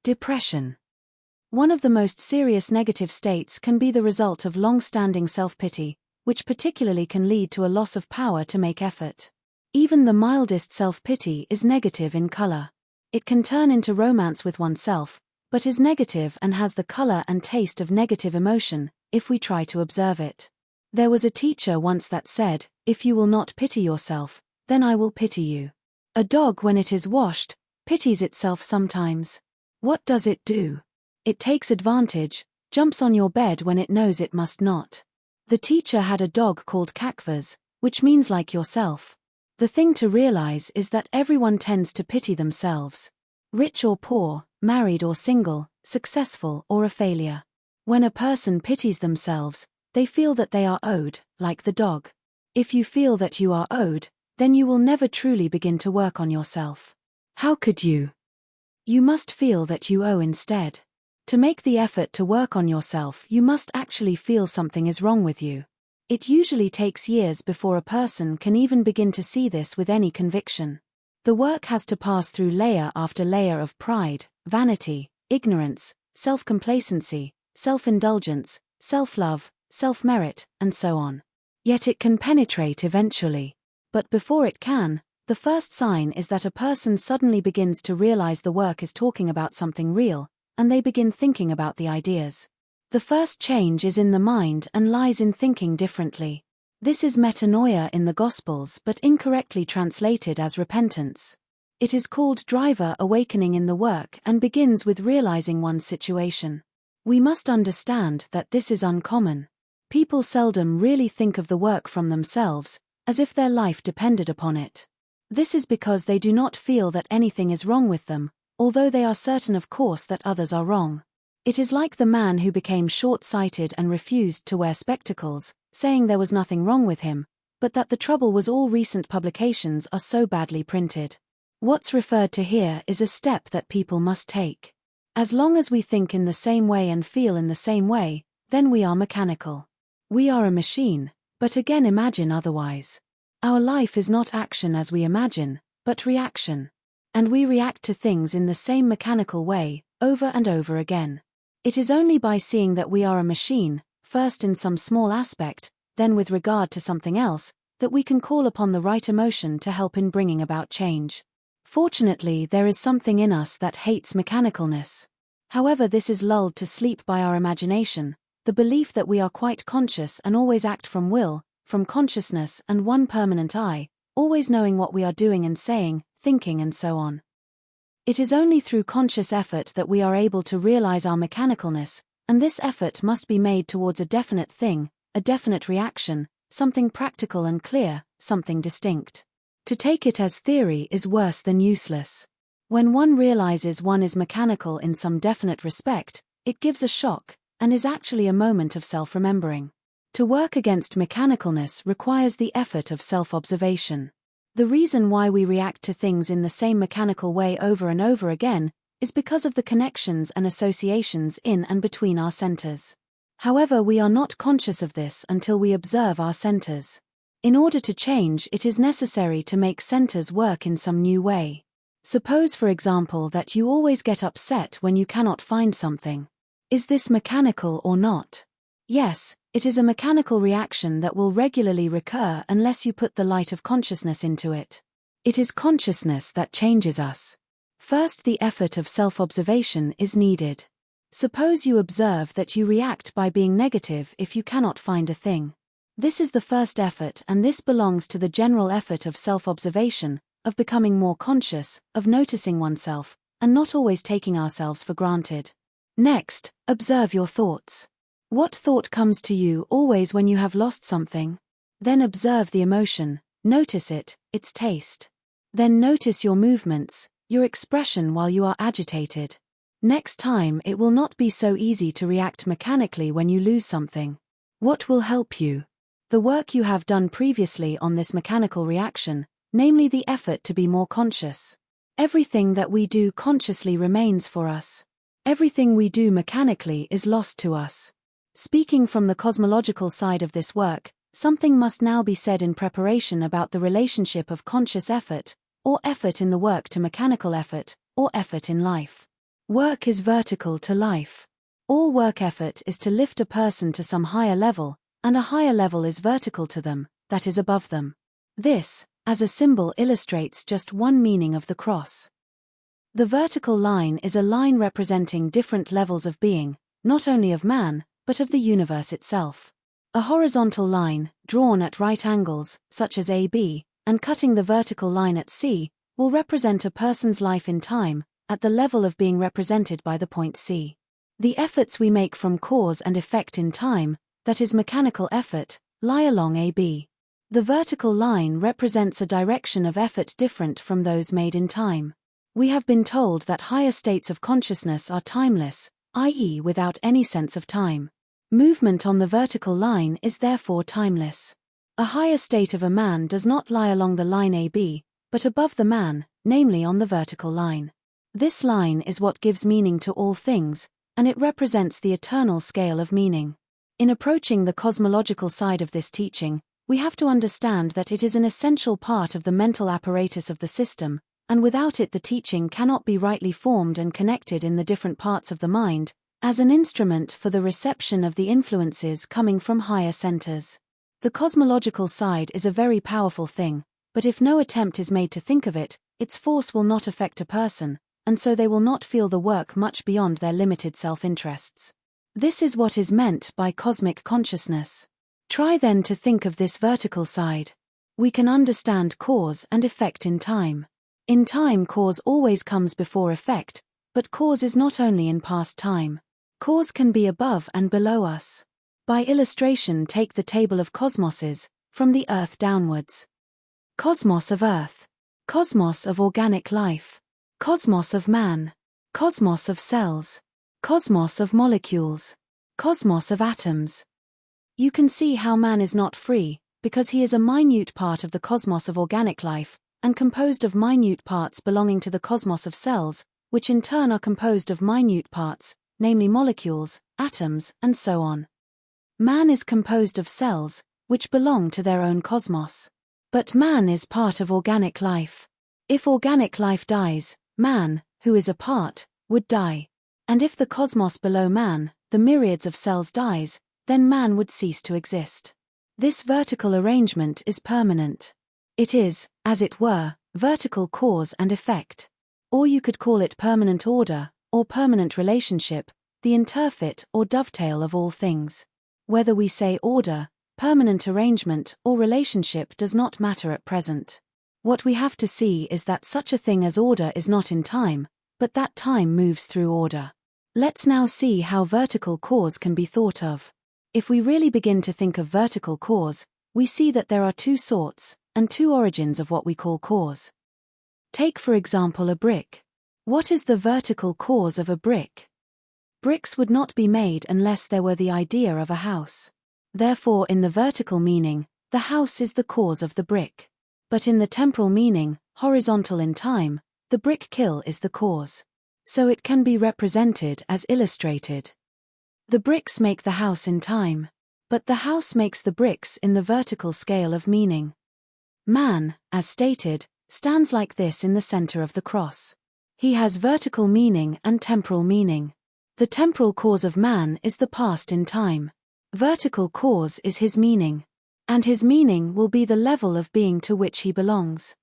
Depression. One of the most serious negative states can be the result of long-standing self-pity, which particularly can lead to a loss of power to make effort. Even the mildest self-pity is negative in color. It can turn into romance with oneself, but is negative and has the color and taste of negative emotion, if we try to observe it. There was a teacher once that said, "If you will not pity yourself, then I will pity you." A dog, when it is washed, pities itself sometimes. What does it do? It takes advantage, jumps on your bed when it knows it must not. The teacher had a dog called Kakvas, which means like yourself. The thing to realize is that everyone tends to pity themselves. Rich or poor, married or single, successful or a failure. When a person pities themselves, they feel that they are owed, like the dog. If you feel that you are owed, then you will never truly begin to work on yourself. How could you? You must feel that you owe instead. To make the effort to work on yourself, you must actually feel something is wrong with you. It usually takes years before a person can even begin to see this with any conviction. The work has to pass through layer after layer of pride, vanity, ignorance, self-complacency, self-indulgence, self-love, self-merit, and so on. Yet it can penetrate eventually. But before it can, the first sign is that a person suddenly begins to realize the work is talking about something real, and they begin thinking about the ideas. The first change is in the mind and lies in thinking differently. This is metanoia in the Gospels but incorrectly translated as repentance. It is called driver awakening in the work and begins with realizing one's situation. We must understand that this is uncommon. People seldom really think of the work from themselves, as if their life depended upon it. This is because they do not feel that anything is wrong with them, although they are certain of course that others are wrong. It is like the man who became short-sighted and refused to wear spectacles, saying there was nothing wrong with him, but that the trouble was all recent publications are so badly printed. What's referred to here is a step that people must take. As long as we think in the same way and feel in the same way, then we are mechanical. We are a machine, but again imagine otherwise. Our life is not action as we imagine, but reaction. And we react to things in the same mechanical way, over and over again. It is only by seeing that we are a machine, first in some small aspect, then with regard to something else, that we can call upon the right emotion to help in bringing about change. Fortunately, there is something in us that hates mechanicalness. However, this is lulled to sleep by our imagination, the belief that we are quite conscious and always act from will, from consciousness and one permanent I, always knowing what we are doing and saying, thinking and so on. It is only through conscious effort that we are able to realize our mechanicalness, and this effort must be made towards a definite thing, a definite reaction, something practical and clear, something distinct. To take it as theory is worse than useless. When one realizes one is mechanical in some definite respect, it gives a shock, and is actually a moment of self-remembering. To work against mechanicalness requires the effort of self-observation. The reason why we react to things in the same mechanical way over and over again is because of the connections and associations in and between our centers. However, we are not conscious of this until we observe our centers. In order to change, it is necessary to make centers work in some new way. Suppose, for example, that you always get upset when you cannot find something. Is this mechanical or not? Yes, it is a mechanical reaction that will regularly recur unless you put the light of consciousness into it. It is consciousness that changes us. First, the effort of self-observation is needed. Suppose you observe that you react by being negative if you cannot find a thing. This is the first effort, and this belongs to the general effort of self-observation, of becoming more conscious, of noticing oneself, and not always taking ourselves for granted. Next, observe your thoughts. What thought comes to you always when you have lost something? Then observe the emotion, notice it, its taste. Then notice your movements, your expression while you are agitated. Next time it will not be so easy to react mechanically when you lose something. What will help you? The work you have done previously on this mechanical reaction, namely the effort to be more conscious. Everything that we do consciously remains for us. Everything we do mechanically is lost to us. Speaking from the cosmological side of this work, something must now be said in preparation about the relationship of conscious effort, or effort in the work to mechanical effort, or effort in life. Work is vertical to life. All work effort is to lift a person to some higher level, and a higher level is vertical to them, that is above them. This, as a symbol, illustrates just one meaning of the cross. The vertical line is a line representing different levels of being, not only of man, but of the universe itself. A horizontal line, drawn at right angles, such as AB, and cutting the vertical line at C, will represent a person's life in time, at the level of being represented by the point C. The efforts we make from cause and effect in time, that is mechanical effort, lie along AB. The vertical line represents a direction of effort different from those made in time. We have been told that higher states of consciousness are timeless, i.e., without any sense of time. Movement on the vertical line is therefore timeless. A higher state of a man does not lie along the line AB, but above the man, namely on the vertical line. This line is what gives meaning to all things, and it represents the eternal scale of meaning. In approaching the cosmological side of this teaching, we have to understand that it is an essential part of the mental apparatus of the system, and without it the teaching cannot be rightly formed and connected in the different parts of the mind, as an instrument for the reception of the influences coming from higher centers. The cosmological side is a very powerful thing, but if no attempt is made to think of it, its force will not affect a person, and so they will not feel the work much beyond their limited self-interests. This is what is meant by cosmic consciousness. Try then to think of this vertical side. We can understand cause and effect in time. In time, cause always comes before effect, but cause is not only in past time. Cause can be above and below us. By illustration, take the table of cosmoses, from the earth downwards. Cosmos of earth. Cosmos of organic life. Cosmos of man. Cosmos of cells. Cosmos of molecules. Cosmos of atoms. You can see how man is not free, because he is a minute part of the cosmos of organic life, and composed of minute parts belonging to the cosmos of cells, which in turn are composed of minute parts, namely molecules, atoms, and so on. Man is composed of cells, which belong to their own cosmos. But man is part of organic life. If organic life dies, man, who is a part, would die. And if the cosmos below man, the myriads of cells, dies, then man would cease to exist. This vertical arrangement is permanent. It is, as it were, vertical cause and effect. Or you could call it permanent order, or permanent relationship, the interfit or dovetail of all things. Whether we say order, permanent arrangement, or relationship does not matter at present. What we have to see is that such a thing as order is not in time, but that time moves through order. Let's now see how vertical cause can be thought of. If we really begin to think of vertical cause, we see that there are two sorts, and two origins of what we call cause. Take for example a brick. What is the vertical cause of a brick? Bricks would not be made unless there were the idea of a house. Therefore, in the vertical meaning, the house is the cause of the brick. But in the temporal meaning, horizontal in time, the brick kiln is the cause. So it can be represented as illustrated. The bricks make the house in time, but the house makes the bricks in the vertical scale of meaning. Man, as stated, stands like this in the center of the cross. He has vertical meaning and temporal meaning. The temporal cause of man is the past in time. Vertical cause is his meaning. And his meaning will be the level of being to which he belongs.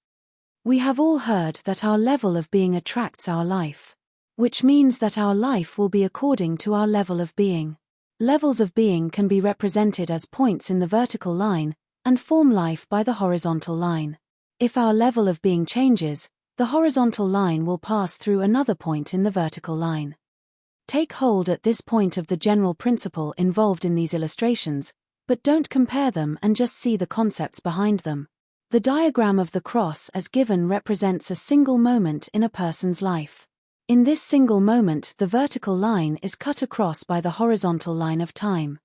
We have all heard that our level of being attracts our life. Which means that our life will be according to our level of being. Levels of being can be represented as points in the vertical line, and form life by the horizontal line. If our level of being changes, the horizontal line will pass through another point in the vertical line. Take hold at this point of the general principle involved in these illustrations, but don't compare them and just see the concepts behind them. The diagram of the cross as given represents a single moment in a person's life. In this single moment, the vertical line is cut across by the horizontal line of time.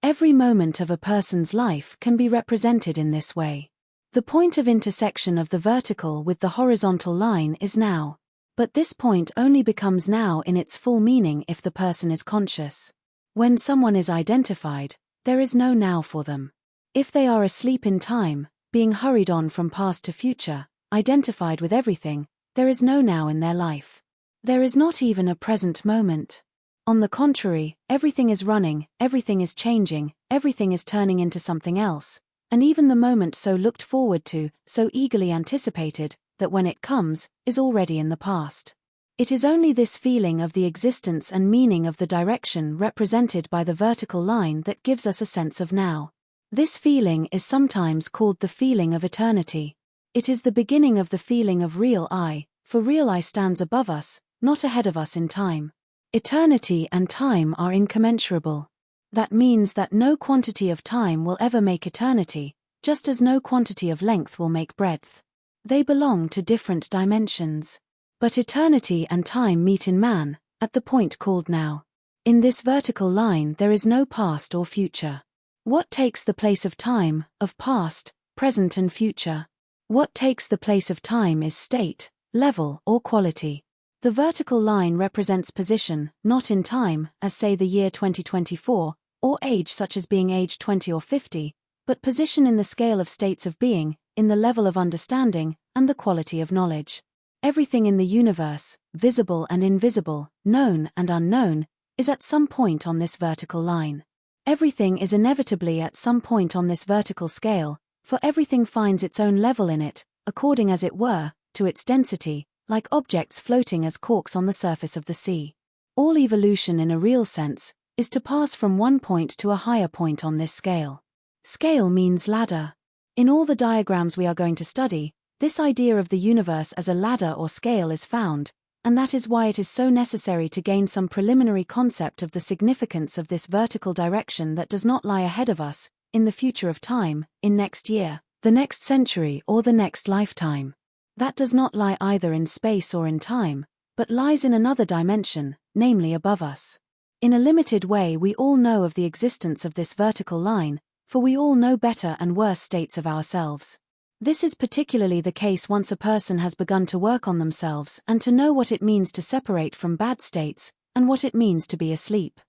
Every moment of a person's life can be represented in this way. The point of intersection of the vertical with the horizontal line is now. But this point only becomes now in its full meaning if the person is conscious. When someone is identified, there is no now for them. If they are asleep in time, being hurried on from past to future, identified with everything, there is no now in their life. There is not even a present moment. On the contrary, everything is running, everything is changing, everything is turning into something else, and even the moment so looked forward to, so eagerly anticipated, that when it comes, is already in the past. It is only this feeling of the existence and meaning of the direction represented by the vertical line that gives us a sense of now. This feeling is sometimes called the feeling of eternity. It is the beginning of the feeling of real I, for real I stands above us, not ahead of us in time. Eternity and time are incommensurable. That means that no quantity of time will ever make eternity, just as no quantity of length will make breadth. They belong to different dimensions. But eternity and time meet in man, at the point called now. In this vertical line there is no past or future. What takes the place of time, of past, present and future? What takes the place of time is state, level or quality. The vertical line represents position, not in time, as say the year 2024, or age such as being age 20 or 50, but position in the scale of states of being, in the level of understanding, and the quality of knowledge. Everything in the universe, visible and invisible, known and unknown, is at some point on this vertical line. Everything is inevitably at some point on this vertical scale, for everything finds its own level in it, according as it were, to its density, like objects floating as corks on the surface of the sea. All evolution in a real sense is to pass from one point to a higher point on this scale. Scale means ladder. In all the diagrams we are going to study, this idea of the universe as a ladder or scale is found, and that is why it is so necessary to gain some preliminary concept of the significance of this vertical direction that does not lie ahead of us, in the future of time, in next year, the next century or the next lifetime. That does not lie either in space or in time, but lies in another dimension, namely above us. In a limited way we all know of the existence of this vertical line, for we all know better and worse states of ourselves. This is particularly the case once a person has begun to work on themselves and to know what it means to separate from bad states, and what it means to be asleep.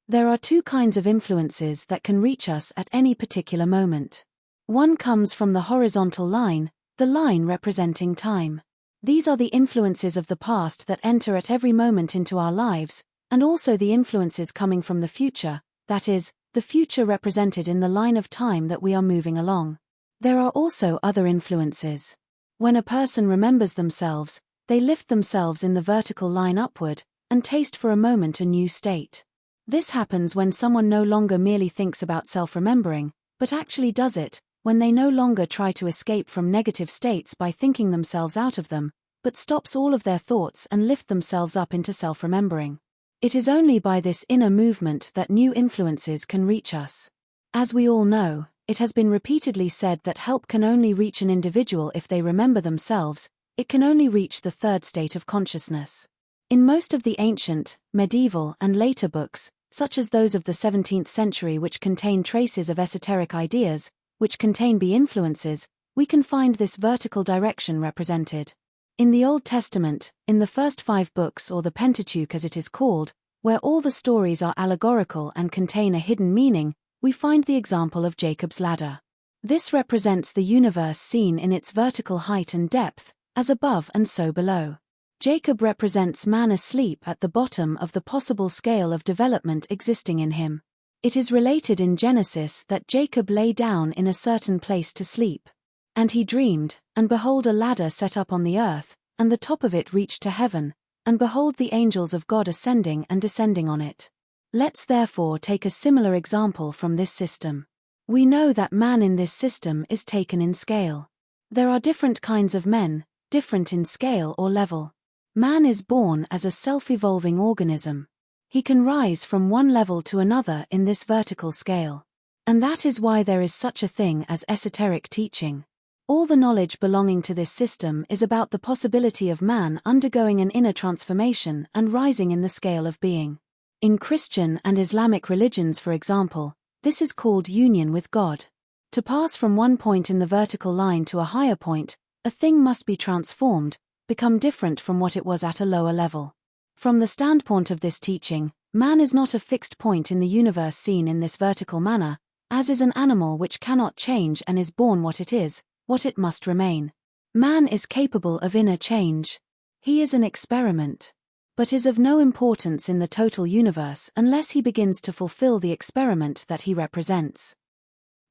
There are two kinds of influences that can reach us at any particular moment. One comes from the horizontal line, the line representing time. These are the influences of the past that enter at every moment into our lives, and also the influences coming from the future, that is, the future represented in the line of time that we are moving along. There are also other influences. When a person remembers themselves, they lift themselves in the vertical line upward, and taste for a moment a new state. This happens when someone no longer merely thinks about self-remembering, but actually does it, when they no longer try to escape from negative states by thinking themselves out of them, but stops all of their thoughts and lift themselves up into self-remembering. It is only by this inner movement that new influences can reach us. As we all know, it has been repeatedly said that help can only reach an individual if they remember themselves. It can only reach the third state of consciousness. In most of the ancient, medieval and later books, such as those of the 17th century which contain traces of esoteric ideas, which contain be influences, we can find this vertical direction represented. In the Old Testament, in the first 5 books or the Pentateuch as it is called, where all the stories are allegorical and contain a hidden meaning, we find the example of Jacob's ladder. This represents the universe seen in its vertical height and depth, as above and so below. Jacob represents man asleep at the bottom of the possible scale of development existing in him. It is related in Genesis that Jacob lay down in a certain place to sleep. And he dreamed, and behold a ladder set up on the earth, and the top of it reached to heaven, and behold the angels of God ascending and descending on it. Let's therefore take a similar example from this system. We know that man in this system is taken in scale. There are different kinds of men, different in scale or level. Man is born as a self-evolving organism. He can rise from one level to another in this vertical scale. And that is why there is such a thing as esoteric teaching. All the knowledge belonging to this system is about the possibility of man undergoing an inner transformation and rising in the scale of being. In Christian and Islamic religions, for example, this is called union with God. To pass from one point in the vertical line to a higher point, a thing must be transformed, become different from what it was at a lower level. From the standpoint of this teaching, man is not a fixed point in the universe seen in this vertical manner, as is an animal which cannot change and is born what it must remain. Man is capable of inner change. He is an experiment. but is of no importance in the total universe unless he begins to fulfill the experiment that he represents.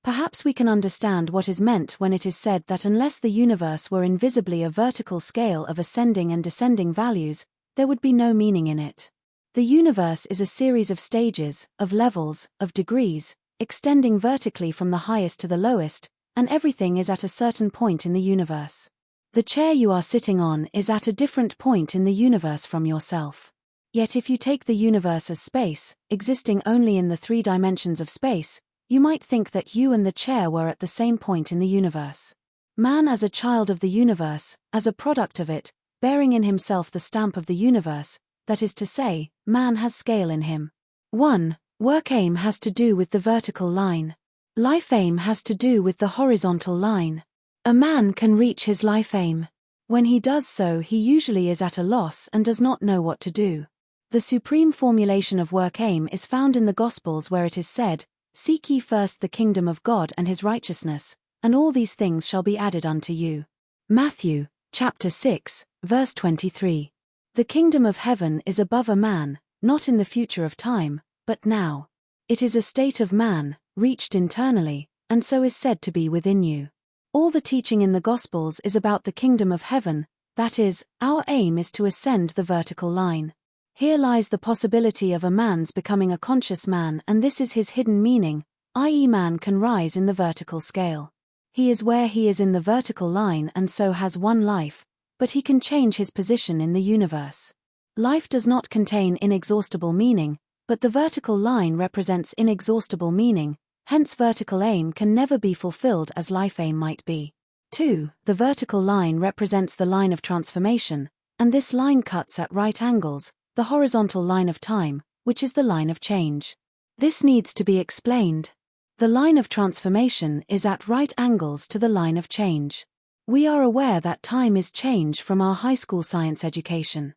Perhaps we can understand what is meant when it is said that unless the universe were invisibly a vertical scale of ascending and descending values, there would be no meaning in it. The universe is a series of stages, of levels, of degrees, extending vertically from the highest to the lowest, and everything is at a certain point in the universe. The chair you are sitting on is at a different point in the universe from yourself. Yet if you take the universe as space, existing only in the 3 dimensions of space, you might think that you and the chair were at the same point in the universe. Man as a child of the universe, as a product of it, bearing in himself the stamp of the universe, that is to say, man has scale in him. 1. Work aim has to do with the vertical line. Life aim has to do with the horizontal line. A man can reach his life aim. When he does so, he usually is at a loss and does not know what to do. The supreme formulation of work aim is found in the Gospels, where it is said, "Seek ye first the kingdom of God and his righteousness, and all these things shall be added unto you." Matthew, chapter 6, verse 23. The kingdom of heaven is above a man, not in the future of time, but now. It is a state of man, reached internally, and so is said to be within you. All the teaching in the Gospels is about the kingdom of heaven, that is, our aim is to ascend the vertical line. Here lies the possibility of a man's becoming a conscious man, and this is his hidden meaning, i.e. man can rise in the vertical scale. He is where he is in the vertical line and so has one life, but he can change his position in the universe. Life does not contain inexhaustible meaning, but the vertical line represents inexhaustible meaning, hence vertical aim can never be fulfilled as life aim might be. 2. The vertical line represents the line of transformation, and this line cuts at right angles, the horizontal line of time, which is the line of change. This needs to be explained. The line of transformation is at right angles to the line of change. We are aware that time is change from our high school science education.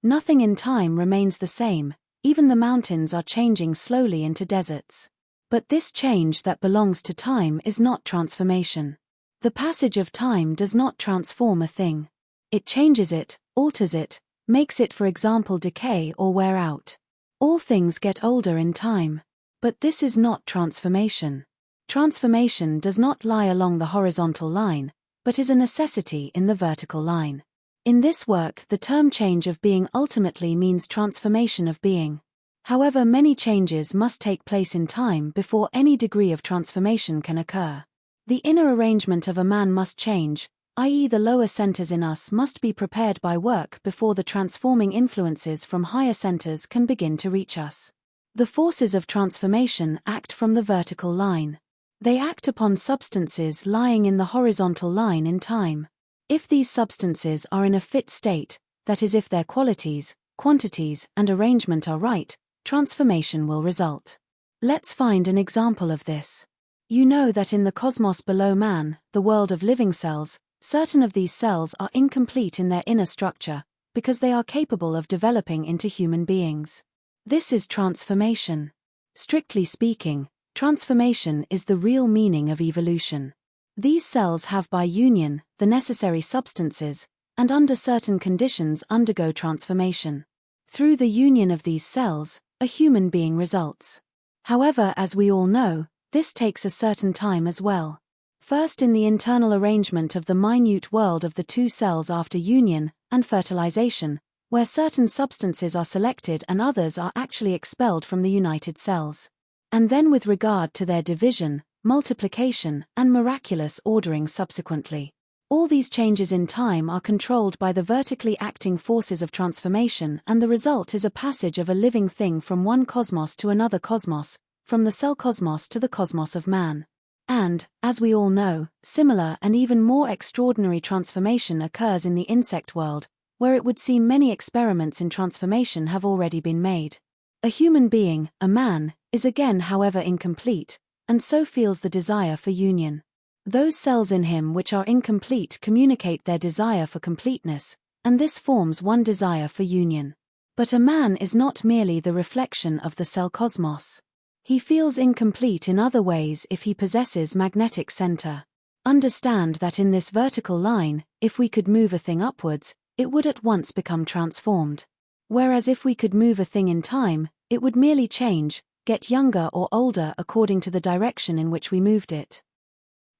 Nothing in time remains the same, even the mountains are changing slowly into deserts. But this change that belongs to time is not transformation. The passage of time does not transform a thing. It changes it, alters it, makes it, for example, decay or wear out. All things get older in time. But this is not transformation. Transformation does not lie along the horizontal line, but is a necessity in the vertical line. In this work, the term change of being ultimately means transformation of being. However, many changes must take place in time before any degree of transformation can occur. The inner arrangement of a man must change, i.e. the lower centers in us must be prepared by work before the transforming influences from higher centers can begin to reach us. The forces of transformation act from the vertical line. They act upon substances lying in the horizontal line in time. If these substances are in a fit state, that is if their qualities, quantities, and arrangement are right, transformation will result. Let's find an example of this. You know that in the cosmos below man, the world of living cells, certain of these cells are incomplete in their inner structure, because they are capable of developing into human beings. This is transformation. Strictly speaking, transformation is the real meaning of evolution. These cells have by union the necessary substances, and under certain conditions undergo transformation. Through the union of these cells, a human being results. However, as we all know, this takes a certain time as well. First in the internal arrangement of the minute world of the two cells after union and fertilization, where certain substances are selected and others are actually expelled from the united cells. And then with regard to their division, multiplication, and miraculous ordering subsequently. All these changes in time are controlled by the vertically acting forces of transformation, and the result is a passage of a living thing from one cosmos to another cosmos, from the cell cosmos to the cosmos of man. And, as we all know, similar and even more extraordinary transformation occurs in the insect world, where it would seem many experiments in transformation have already been made. A human being, a man, is again however incomplete, and so feels the desire for union. Those cells in him which are incomplete communicate their desire for completeness, and this forms one desire for union. But a man is not merely the reflection of the cell cosmos. He feels incomplete in other ways if he possesses magnetic center. Understand that in this vertical line, if we could move a thing upwards, it would at once become transformed. Whereas if we could move a thing in time, it would merely change, get younger or older according to the direction in which we moved it.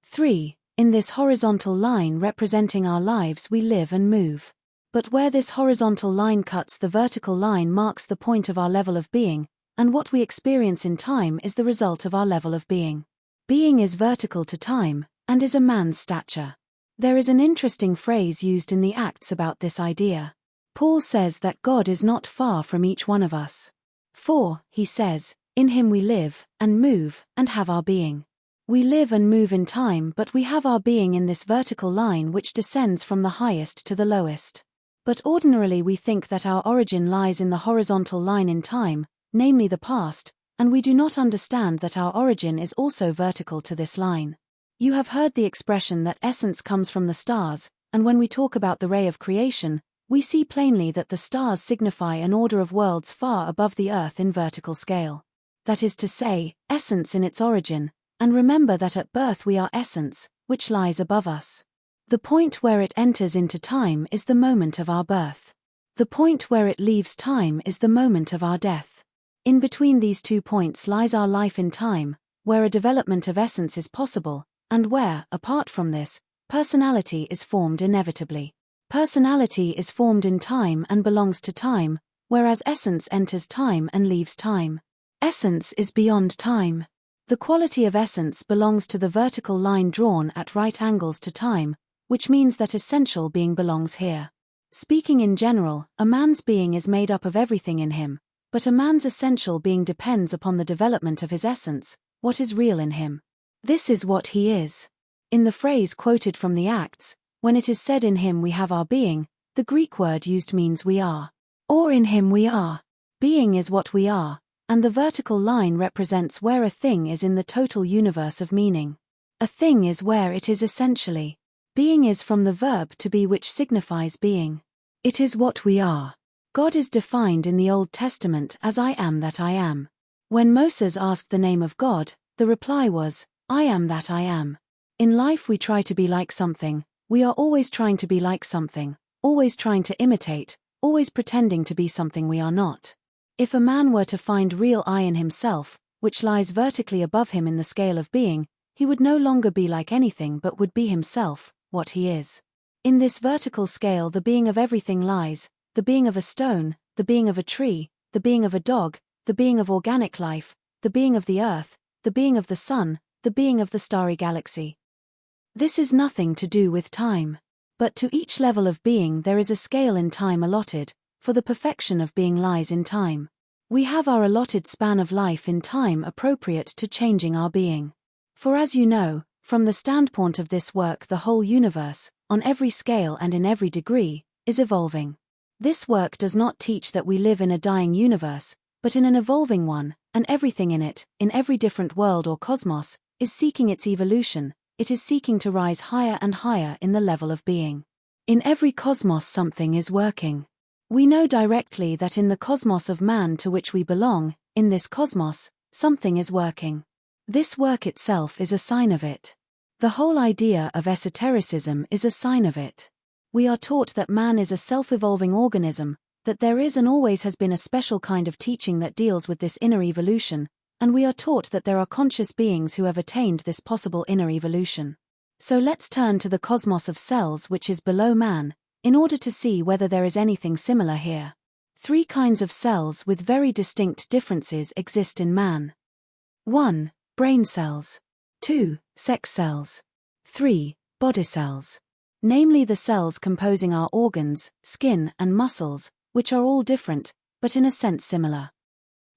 3. In this horizontal line representing our lives we live and move. But where this horizontal line cuts, the vertical line marks the point of our level of being, and what we experience in time is the result of our level of being. Being is vertical to time, and is a man's stature. There is an interesting phrase used in the Acts about this idea. Paul says that God is not far from each one of us. For, he says, in him we live, and move, and have our being. We live and move in time, but we have our being in this vertical line which descends from the highest to the lowest. But ordinarily we think that our origin lies in the horizontal line in time, namely the past, and we do not understand that our origin is also vertical to this line. You have heard the expression that essence comes from the stars, and when we talk about the ray of creation, we see plainly that the stars signify an order of worlds far above the earth in vertical scale. That is to say, essence in its origin, and remember that at birth we are essence, which lies above us. The point where it enters into time is the moment of our birth. The point where it leaves time is the moment of our death. In between these 2 points lies our life in time, where a development of essence is possible, and where, apart from this, personality is formed inevitably. Personality is formed in time and belongs to time, whereas essence enters time and leaves time. Essence is beyond time. The quality of essence belongs to the vertical line drawn at right angles to time, which means that essential being belongs here. Speaking in general, a man's being is made up of everything in him, but a man's essential being depends upon the development of his essence, what is real in him. This is what he is. In the phrase quoted from the Acts, when it is said in him we have our being, the Greek word used means we are. Or in him we are. Being is what we are, and the vertical line represents where a thing is in the total universe of meaning. A thing is where it is essentially. Being is from the verb to be, which signifies being. It is what we are. God is defined in the Old Testament as I am that I am. When Moses asked the name of God, the reply was, I am that I am. In life we try to be like something, we are always trying to be like something, always trying to imitate, always pretending to be something we are not. If a man were to find real I in himself, which lies vertically above him in the scale of being, he would no longer be like anything but would be himself, what he is. In this vertical scale the being of everything lies, the being of a stone, the being of a tree, the being of a dog, the being of organic life, the being of the earth, the being of the sun, the being of the starry galaxy. This is nothing to do with time. But to each level of being there is a scale in time allotted, for the perfection of being lies in time. We have our allotted span of life in time appropriate to changing our being. For as you know, from the standpoint of this work the whole universe, on every scale and in every degree, is evolving. This work does not teach that we live in a dying universe, but in an evolving one, and everything in it, in every different world or cosmos, is seeking its evolution, it is seeking to rise higher and higher in the level of being. In every cosmos something is working. We know directly that in the cosmos of man to which we belong, in this cosmos, something is working. This work itself is a sign of it. The whole idea of esotericism is a sign of it. We are taught that man is a self-evolving organism, that there is and always has been a special kind of teaching that deals with this inner evolution, and we are taught that there are conscious beings who have attained this possible inner evolution. So let's turn to the cosmos of cells which is below man, in order to see whether there is anything similar here. 3 kinds of cells with very distinct differences exist in man. 1. Brain cells. 2. Sex cells. 3. Body cells. Namely the cells composing our organs, skin and muscles, which are all different, but in a sense similar.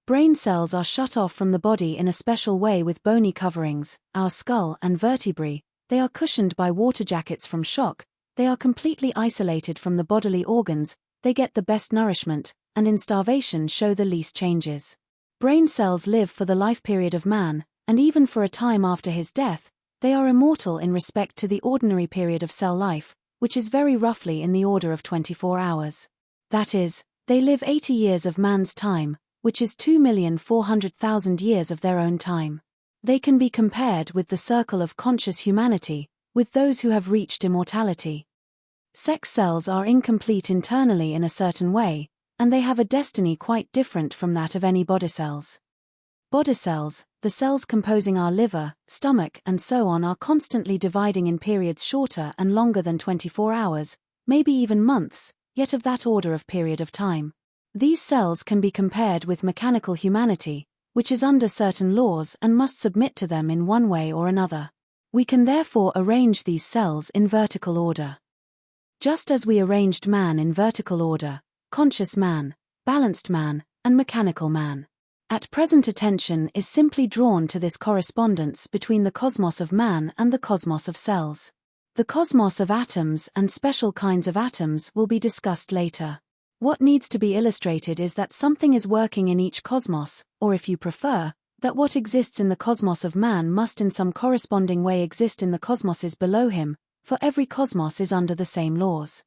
Brain cells are shut off from the body in a special way with bony coverings, our skull and vertebrae, they are cushioned by water jackets from shock, they are completely isolated from the bodily organs, they get the best nourishment, and in starvation show the least changes. Brain cells live for the life period of man, and even for a time after his death, they are immortal in respect to the ordinary period of cell life, which is very roughly in the order of 24 hours. That is, they live 80 years of man's time, which is 2,400,000 years of their own time. They can be compared with the circle of conscious humanity, with those who have reached immortality. Sex cells are incomplete internally in a certain way, and they have a destiny quite different from that of any body cells. Body cells, the cells composing our liver, stomach, and so on, are constantly dividing in periods shorter and longer than 24 hours, maybe even months, yet of that order of period of time. These cells can be compared with mechanical humanity, which is under certain laws and must submit to them in one way or another. We can therefore arrange these cells in vertical order. Just as we arranged man in vertical order: conscious man, balanced man, and mechanical man. At present attention is simply drawn to this correspondence between the cosmos of man and the cosmos of cells. The cosmos of atoms and special kinds of atoms will be discussed later. What needs to be illustrated is that something is working in each cosmos, or if you prefer, that what exists in the cosmos of man must in some corresponding way exist in the cosmoses below him, for every cosmos is under the same laws.